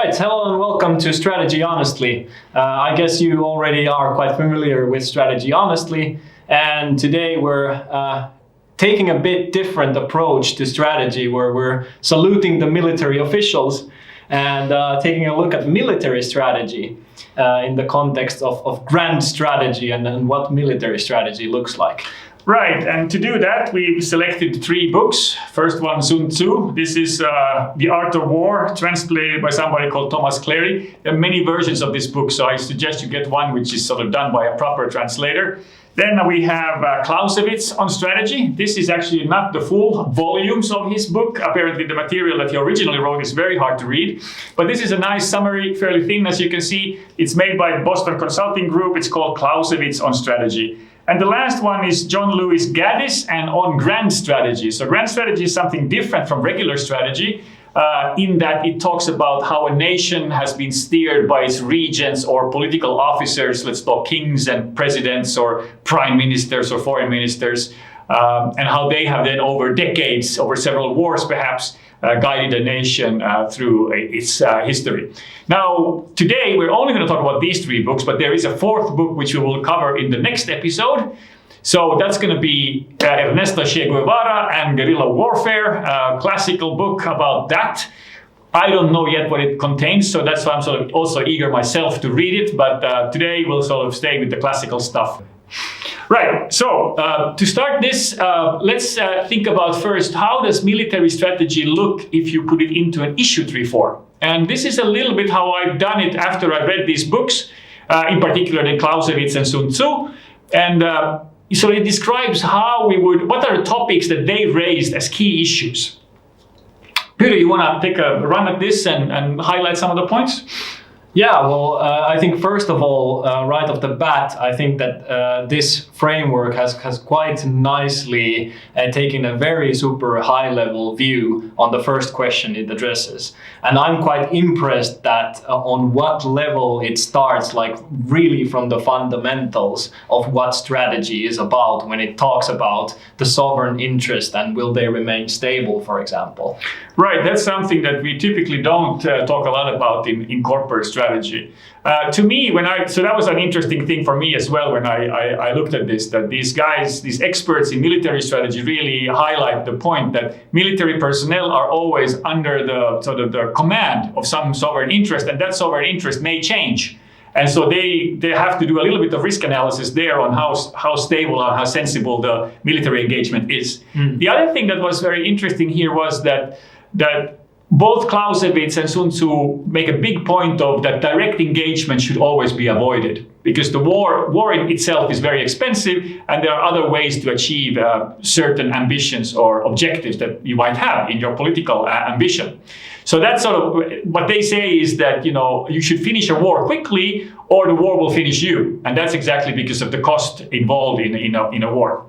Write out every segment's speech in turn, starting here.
right, hello and welcome to Strategy Honestly. I guess you already are quite familiar with Strategy Honestly, and today we're taking a bit different approach to strategy, where we're saluting the military officials and taking a look at military strategy in the context of grand strategy and what military strategy looks like. Right, and to do that, we've selected 3 books. First one, Sun Tzu. This is The Art of War, translated by somebody called Thomas Cleary. There are many versions of this book, so I suggest you get one which is sort of done by a proper translator. Then we have Clausewitz on strategy. This is actually not the full volumes of his book. Apparently the material that he originally wrote is very hard to read. But this is a nice summary, fairly thin as you can see. It's made by Boston Consulting Group. It's called Clausewitz on strategy. And the last one is John Lewis Gaddis and on grand strategy. So grand strategy is something different from regular strategy in that it talks about how a nation has been steered by its regents or political officers, let's talk kings and presidents or prime ministers or foreign ministers, and how they have then over decades, over several wars perhaps, guided a nation through its history. Now, today we're only going to talk about these 3 books, but there is a 4th book which we will cover in the next episode. So that's going to be Ernesto Che Guevara and Guerrilla Warfare, a classical book about that. I don't know yet what it contains, so that's why I'm sort of also eager myself to read it, but today we'll sort of stay with the classical stuff. Right, so to start this, let's think about first, how does military strategy look if you put it into an issue tree form? And this is a little bit how I've done it after I read these books, in particular the Clausewitz and Sun Tzu. And so it describes what are the topics that they raised as key issues. Pyry, you want to take a run at this and highlight some of the points? Yeah, well, I think first of all, right off the bat, I think that this framework has quite nicely taken a very super high level view on the first question it addresses. And I'm quite impressed that on what level it starts, like really from the fundamentals of what strategy is about when it talks about the sovereign interest and will they remain stable, for example. Right, that's something that we typically don't talk a lot about in corporate strategy. To me, so that was an interesting thing for me as well when I looked at this, that these guys, these experts in military strategy really highlight the point that military personnel are always under the sort of the command of some sovereign interest, and that sovereign interest may change. And so they have to do a little bit of risk analysis there on how stable and how sensible the military engagement is. The other thing that was very interesting here was that both Clausewitz and Sun Tzu make a big point of that direct engagement should always be avoided, because the war in itself is very expensive, and there are other ways to achieve certain ambitions or objectives that you might have in your political ambition. So that's sort of what they say is that, you should finish a war quickly or the war will finish you. And that's exactly because of the cost involved in a war.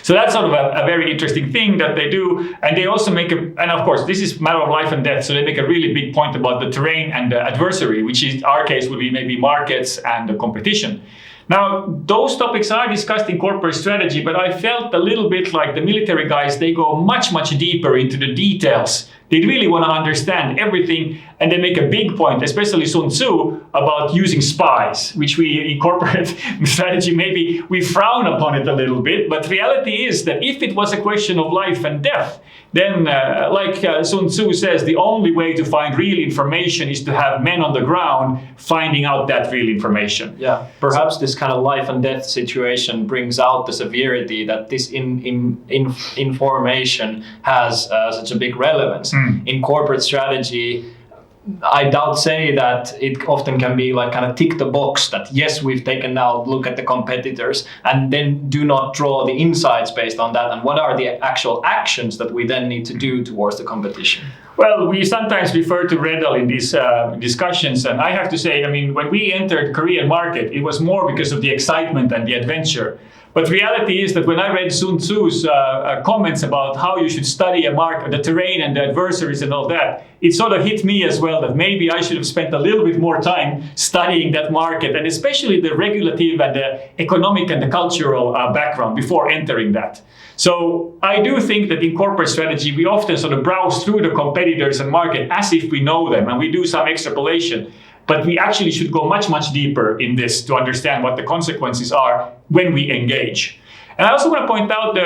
So that's sort of a very interesting thing that they do. And they also and of course, this is a matter of life and death. So they make a really big point about the terrain and the adversary, which in our case would be maybe markets and the competition. Now, those topics are discussed in corporate strategy, but I felt a little bit like the military guys, they go much, much deeper into the details. They really want to understand everything, and they make a big point, especially Sun Tzu, about using spies, which we in corporate strategy, maybe we frown upon it a little bit, but reality is that if it was a question of life and death, then like Sun Tzu says, the only way to find real information is to have men on the ground finding out that real information. Yeah, perhaps this kind of life and death situation brings out the severity that this information has such a big relevance. In corporate strategy, I doubt say that it often can be like kind of tick the box that yes, we've taken now look at the competitors and then do not draw the insights based on that. And what are the actual actions that we then need to do towards the competition? Well, we sometimes refer to Reddal in these discussions. And I have to say, when we entered Korean market, it was more because of the excitement and the adventure. But reality is that when I read Sun Tzu's comments about how you should study a market, the terrain and the adversaries and all that, it sort of hit me as well that maybe I should have spent a little bit more time studying that market, and especially the regulative and the economic and the cultural background before entering that. So I do think that in corporate strategy, we often sort of browse through the competitors and market as if we know them, and we do some extrapolation. But we actually should go much, much deeper in this to understand what the consequences are when we engage. And I also want to point out,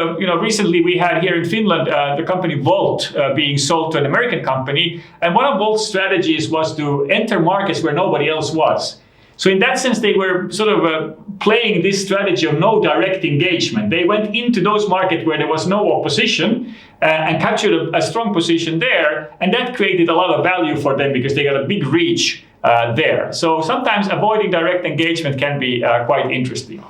recently we had here in Finland the company Volt being sold to an American company, and one of Volt's strategies was to enter markets where nobody else was. So in that sense, they were sort of playing this strategy of no direct engagement. They went into those markets where there was no opposition and captured a strong position there, and that created a lot of value for them because they got a big reach there. So sometimes avoiding direct engagement can be quite interesting.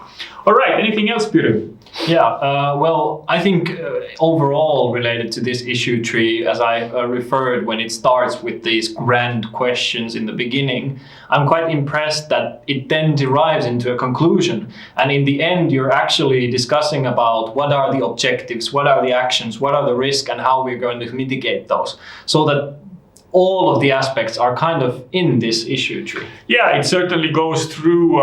All right, anything else, Pyry? Yeah, well, I think overall related to this issue tree, as I referred, when it starts with these grand questions in the beginning, I'm quite impressed that it then derives into a conclusion. And in the end, you're actually discussing about what are the objectives, what are the actions, what are the risks, and how we're going to mitigate those. So that all of the aspects are kind of in this issue tree. Yeah, it certainly goes through,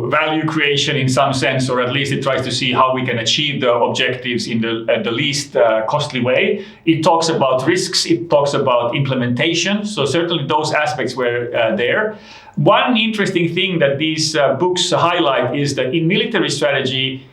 value creation in some sense, or at least it tries to see how we can achieve the objectives in the least costly way. It talks about risks, it talks about implementation. So certainly those aspects were there. One interesting thing that these books highlight is that in military strategy,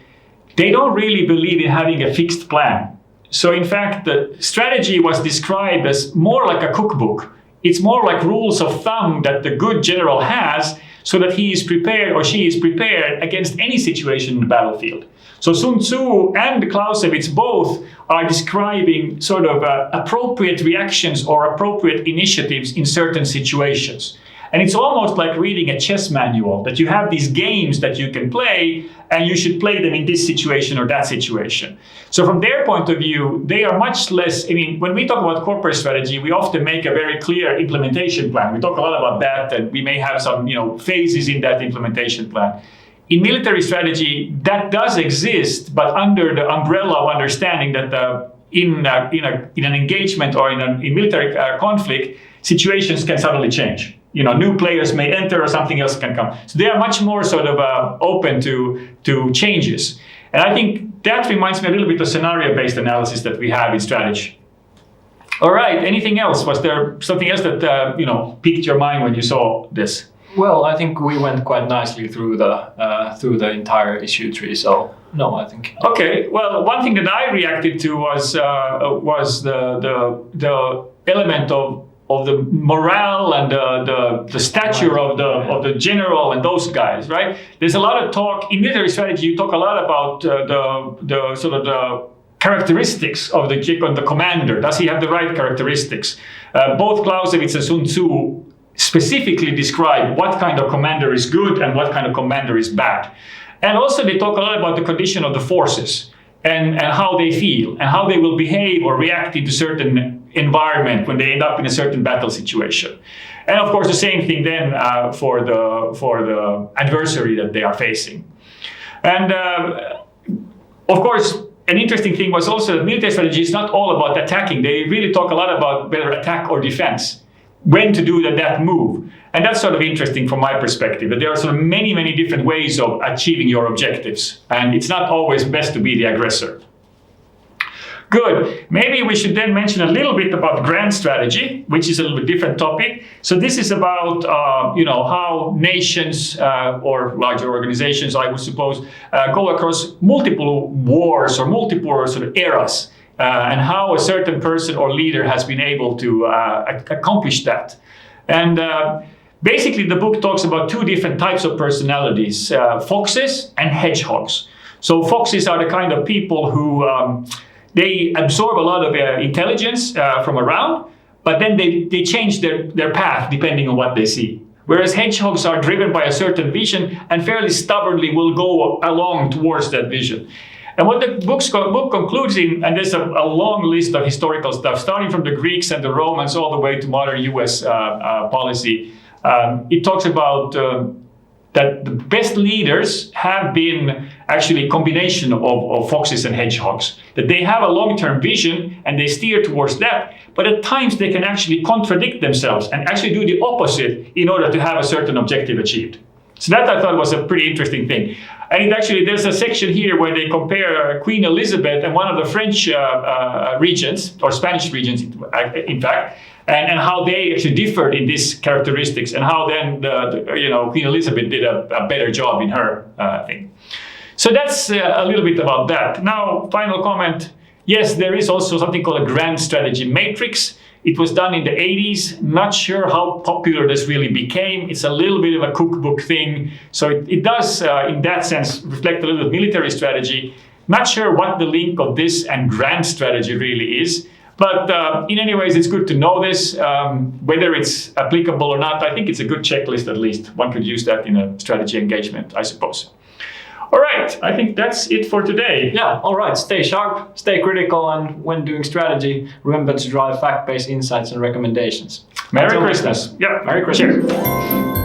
they don't really believe in having a fixed plan. So in fact, the strategy was described as more like a cookbook. It's more like rules of thumb that the good general has so that he is prepared or she is prepared against any situation in the battlefield. So Sun Tzu and Clausewitz both are describing sort of appropriate reactions or appropriate initiatives in certain situations. And it's almost like reading a chess manual, that you have these games that you can play and you should play them in this situation or that situation. So from their point of view, they are much less, when we talk about corporate strategy, we often make a very clear implementation plan. We talk a lot about that, and we may have some phases in that implementation plan. In military strategy, that does exist, but under the umbrella of understanding that in an engagement or in military conflict, situations can suddenly change. New players may enter or something else can come. So they are much more sort of open to changes. And I think that reminds me a little bit of scenario-based analysis that we have in strategy. All right, anything else? Was there something else that piqued your mind when you saw this? Well, I think we went quite nicely through the entire issue tree. So no, I think. Okay. Well, one thing that I reacted to was the element of the morale and the stature of the general and those guys, right? There's a lot of talk in military strategy. You talk a lot about the sort of the characteristics of the commander. Does he have the right characteristics? Both Clausewitz and Sun Tzu specifically describe what kind of commander is good and what kind of commander is bad. And also they talk a lot about the condition of the forces and how they feel and how they will behave or react into certain environment when they end up in a certain battle situation. And of course the same thing then for the adversary that they are facing. And of course an interesting thing was also that military strategy is not all about attacking. They really talk a lot about whether attack or defense, when to do that move. And that's sort of interesting from my perspective, that there are sort of many, many different ways of achieving your objectives. And it's not always best to be the aggressor. Good. Maybe we should then mention a little bit about grand strategy, which is a little bit different topic. So this is about, how nations or larger organizations, I would suppose, go across multiple wars or multiple sort of eras. And how a certain person or leader has been able to accomplish that. And basically the book talks about two different types of personalities, foxes and hedgehogs. So foxes are the kind of people who they absorb a lot of intelligence from around, but then they change their path depending on what they see. Whereas hedgehogs are driven by a certain vision and fairly stubbornly will go along towards that vision. And what the book concludes in, and there's a long list of historical stuff, starting from the Greeks and the Romans all the way to modern US policy. It talks about that the best leaders have been actually a combination of foxes and hedgehogs. That they have a long-term vision and they steer towards that, but at times they can actually contradict themselves and actually do the opposite in order to have a certain objective achieved. So that I thought was a pretty interesting thing. And it actually, there's a section here where they compare Queen Elizabeth and one of the French regents, or Spanish regents in fact, and how they actually differed in these characteristics, and how then Queen Elizabeth did a better job in her thing. So that's a little bit about that. Now, final comment. Yes, there is also something called a grand strategy matrix. It was done in the 80s. Not sure how popular this really became. It's a little bit of a cookbook thing. So it does, in that sense, reflect a little bit military strategy. Not sure what the link of this and grand strategy really is. But in any ways, it's good to know this. Whether it's applicable or not, I think it's a good checklist at least. One could use that in a strategy engagement, I suppose. All right, I think that's it for today. Yeah, all right. Stay sharp, stay critical, and when doing strategy, remember to drive fact-based insights and recommendations. Merry Christmas. Yeah, Merry Christmas. Cheers.